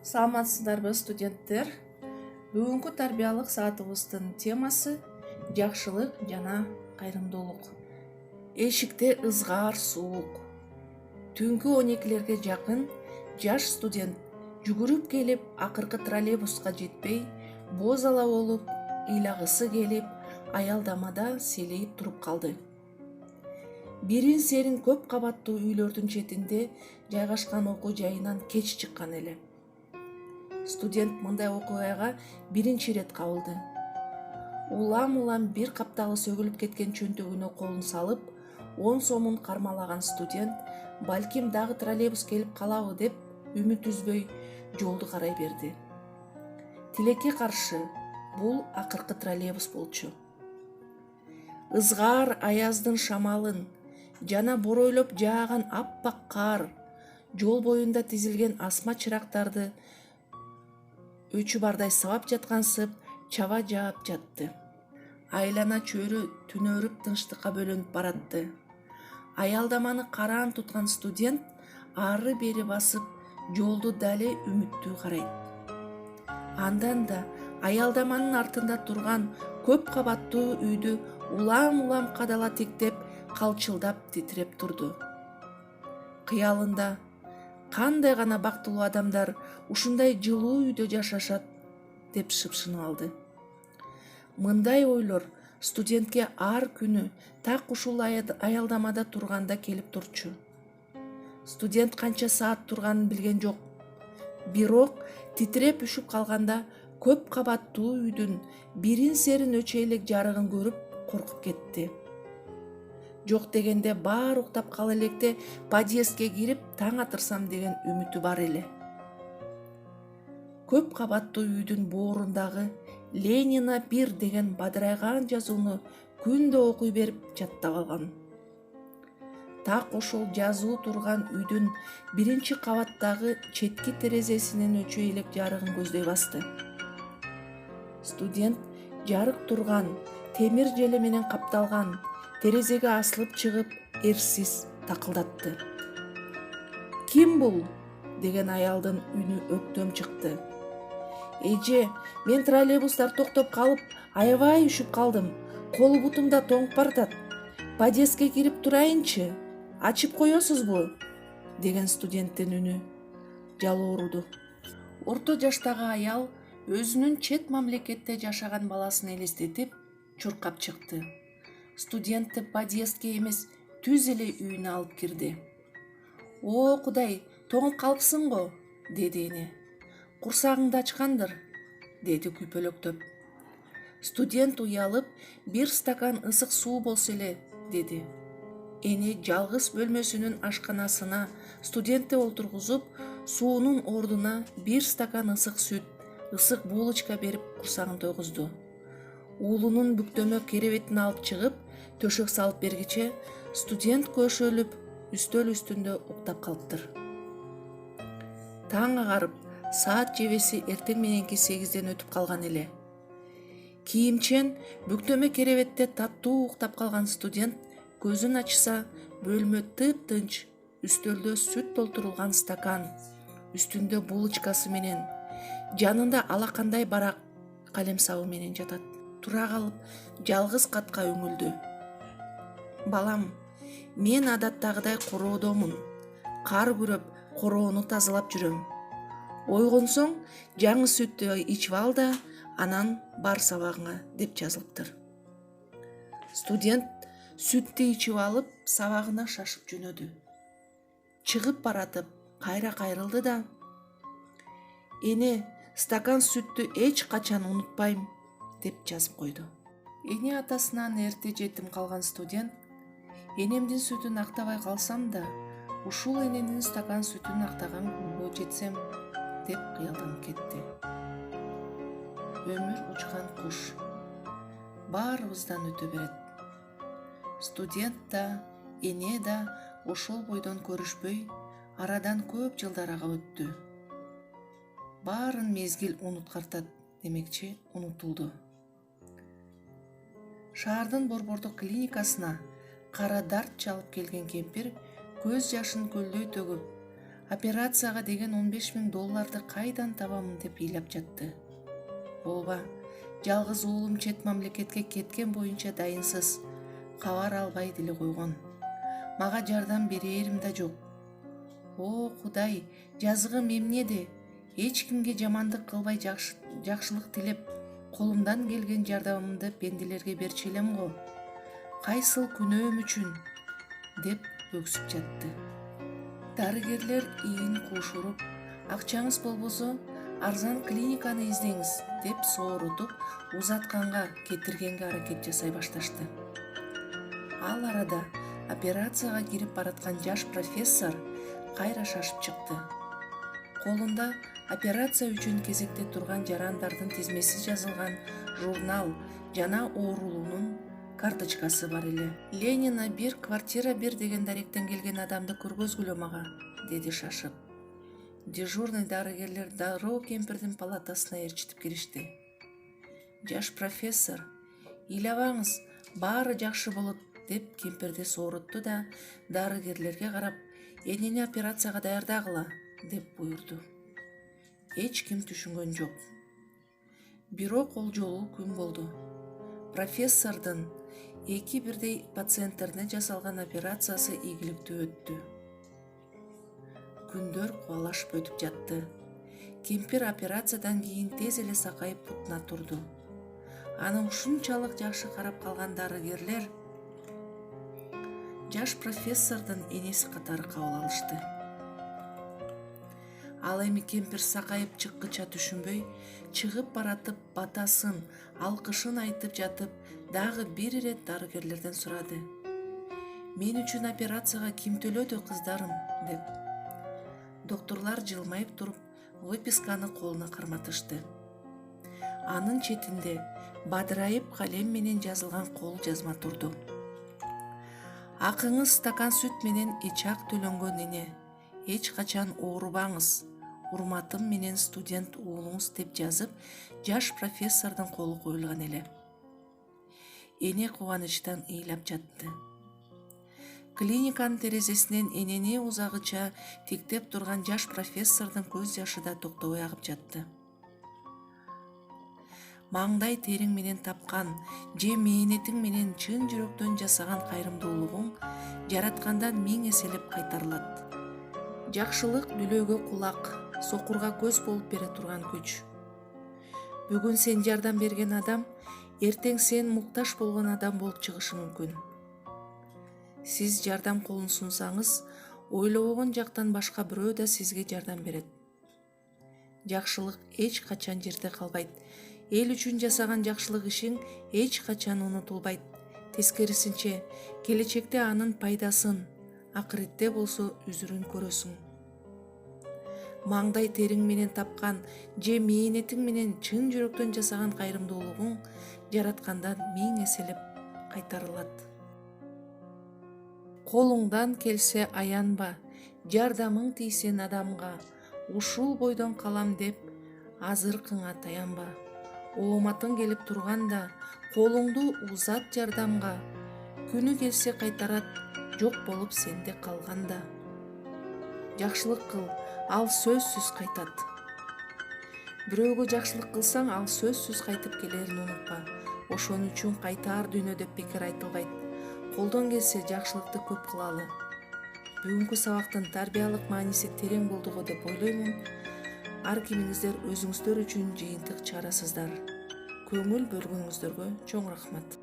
Саламатсыздарбы студенттер? Бүгүнкү тарбиялык саатыбыздын темасы жакшылык жана кайрымдуулук. Эшикте ызгаар суук. Түнкү 12-лерге жакын жаш студент жүгүрүп келип акыркы троллейбуска жетпей, боз ала болуп, ыйлагысы келип, аялдамада селейип туруп калды. Бирин серин көп кабаттуу үйлөрдүн четинде жайгашкан окуу жайынан кеч чыккан эле. Студент мындай окуяга биринчи ирет кабылды. Улам бир каптагы сөгүлүп кеткен чөнтөгүнө колун салып, 10 сомун кармалаган студент балким дагы троллейбус келип калабы деп үмүт үзбөй жолду карай берди. Тилекке каршы бул акыркы троллейбус болчу. Ызгаар аяздын шамалын жана боройлоп жааган аппак кар, жол боюнда тизилген асма чырактарды өчү бардай сабап жаткансып чаба жаап жатты. Айлана чөйрө түнөрүп тынчтыкка бөлөнүп баратты. Аялдаманы караан туткан студент ары бери басып жолду дале үмүттүү карайт. Андан да аялдаманын артында турган көп кабаттуу үйдү улам кадала тиктеп, калчылдап титиреп турду. Кыялында кандай гана бактылуу адамдар ушундай жылуу үйдө жашашат деп шыпшынып алды. Мындай ойлор студентке ар күнү так ушул аялдамада турганда келип турчу. Студент канча саат турганын билген жок. Бирок титиреп үшүп калганда көп кабаттуу үйдүн бирин серин өчөйлүк жарыгын көрүп коркуп кетти. Жок дегенде баары уктап кала электе подъездге кирип таң атырсам деген үмүтү бар эле. Көп кабаттуу үйдүн боорундагы Ленина 1 деген бадырайган жазууну күндө окуй берип жаттап алган. Так ошол жазуу турган үйдүн биринчи кабаттагы четки терезесинин өчөйлүк жарыгын көздөй басты. Студент жарык турган, темир желе менен капталган терезеге асылып чыгып, эрсиз такылдатты. «Ким бул?» деген аялдын үнү өктөм чыкты. «Эже, мен троллейбустар токтоп калып, аябай үшүп калдым. Колу бутумда тоңуп баратат. Подъездге кирип турайынчы? Ачып коесузбу?» деген студенттин үнү жалооруду. Орто жаштагы аял өзүнүн чет мамлекетте жашаган баласын элестетип, чуркап чыкты. Студентти подъездге эмес, түз эле үйүнө алып кирди. «О, Кудай, тоңуп калыпсың го?» деди эне. «Курсагыңды ачкандыр?» деди күпөлөктөп. Студент уялып, «Бир стакан ысык суу болсо эле», деди. Эне жалгыз бөлмөсүнүн ашканасына студентти олтургузуп, суунун ордуна 1 стакан ысык сүт, ысык булочка берип курсагын тойгузду. Уулунун бүктөмө керебетин алып чыгып, төшөк салып бергиче студент көшөлүп, үстөл үстүндө уктап калыптыр. Таң агарып, саат жебеси эртең мененки 8ден өтүп калган эле. Кийимчен бүктөмө керебетте таттуу уктап калган студент көзүн ачса, бөлмө тыптынч, үстөлдө сүт толтурулган стакан, үстүндө булочкасы менен, жанында алакандай барак калем сабы менен жатат. Тура калып, жалгыз катка үңүлдү. «Балам, мен адаттагыдай короодомун. Кар күрөп, короону тазалап жүрөм. Ойгонсоң, жаңы сүттү ичип ал да, анан бар сабагыңа», деп жазылыптыр. Студент сүттү ичип алып, сабагына шашып жөнөдү. Чыгып баратып, кайра кайрылды да: «Эне, стакан сүттү эч качан унутпайм», деп жазып койду. Эне атасынан эрте жетим калган студент, «Энемдин сүтүн актабай калсам да, ушул эненин стакан сүтүн актаган күнгө жетсем», деп кыялданып кетти. Өмүр учкан куш, баарыбыздан өтө берет. Студент да, эне да ошол бойдон көрүшпөй, арадан көп жылдар ага өттү. Баарын мезгил унуткартат демекчи унутулду. Шаардын борбордук клиникасына кара дарт чалып келген кемпир көз жашын көлдөй төгүп, Операцияга деген $15.000 кайдан табамын деп ыйлап жатты. Ооба, жалгыз уулум чет мамлекетке кеткен боюнча дайынсыз, кабар албай деле койгон. Мага жардам берерим да жок. О, Кудай, жазыгым эмнеде? Эч кимге жамандык кылбай жакшылык тилеп, колумдан келген жардамымды пенделерге берчү элем го. Кайсыл күнөөм үчүн? Деп өксүп жатты. Дарыгерлер ийин куушуруп, акчаңыз болбосо арзан клиниканы издеңиз деп соорутуп, узатканга, кетиргенге аракет жасай башташты. Ал арада операцияга кирип бараткан жаш профессор кайра шашып чыкты. Колунда операция үчүн кезекте турган жарандардын тизмеси жазылган журнал жана оорулуунун карточкасы бар эле. Ленина бир квартира бир деген даректен келген адамды көргөзгүлө мага, деди шашып. Дежурный дарыгерлер дароо кемпирдин палатасына ээрчитип киришти. Жаш профессор, ыйлабаңыз, баары жакшы болот, деп кемпирди соорутту да дарыгерлерге карап, энени операцияга даярдагыла, деп буйрду. Эч ким түшүнгөн жок. Бирок ол жолу күн болду. Профессордун 2 бирдей пациенттерине жасалган операциясы ийгиликтүү өттү. Күндөр кубалашып өтүп жатты. Кемпир операциядан кийин тез эле сакайып бутуна турду. Аны ушунчалык жакшы карап калган дарыгерлер жаш профессордун энеси катары кабыл алышты. Ал эми кемпир сакайып чыккыча түшүнбөй, чыгып баратып батасын, алкышын айтып жатып, дагы бир ирет дарыгерлерден сурады. Мен үчүн операцияга ким төлөдү, кыздарым, деп. Докторлор жылмайып туруп, выписканы колуна карматышты. Анын четинде бадырайып калем менен жазылган кол жазма турду. Акыңыз стакан сүт менен ичак төлөнгөн эне. Эч качан оорубаңыз. Урматым менен студент уулуңуз, деп жазып, жаш профессордун колу коюлган эле. Эне кубанычтан ыйлап жатты. Клиниканын терезесинен энени узагыча тиктеп турган жаш профессордун көз жашы да токтобой агып жатты. Маңдай териң менен тапкан, же мээнетиң менен чын жүрөктөн жасаган кайрымдуулугуң жараткандан 1000 эселеп кайтарылат. Жакшылык дүлөөгө кулак, сокурга көз болуп бере турган күч. Бүгүн сен жардам берген адам, эртең сен муктаж болгон адам болуп чыгышы мүмкүн. Сиз жардам колун сунсаңыз, ойлобогон жактан башка бирөө да сизге жардам берет. Жакшылык эч качан жерде калбайт. Эл үчүн жасаган жакшылык ишиң эч качан унутулбайт. Тескерисинче, келечекте анын пайдасын, акыретте болсо үзүрүн көрөсүң. Маңдай териң менен тапкан, же мээнетиң менен чын жүрөктөн жасаган кайрымдуулугуң жараткандан 1000 эселеп кайтарылат. Колуңдан келсе аянба, жардамың тийсен адамга, ушул бойдон калам деп азыркыңа таянба. Ооматың келип турганда, колуңду узат жардамга, күнү келсе кайтарат, жок болуп сенде калганда. Жакшылык кыл, ал сөзсүз кайтат. Бирөөгө жакшылык кылсаң, ал сөзсүз кайтып келерин унутпа. Ошон үчүн кайтаар дүйнө деп бекер айтылбайт. Колдон келсе жакшылыкты көп кылалы. Бүгүнкү сабактын тарбиялык мааниси терең болду го деп ойлоймун. Ар кимиңиздер өзүңүздөр үчүн жыйынтык чыгарасыздар. Көңүл бөлгөнүңүздөргө чоң рахмат.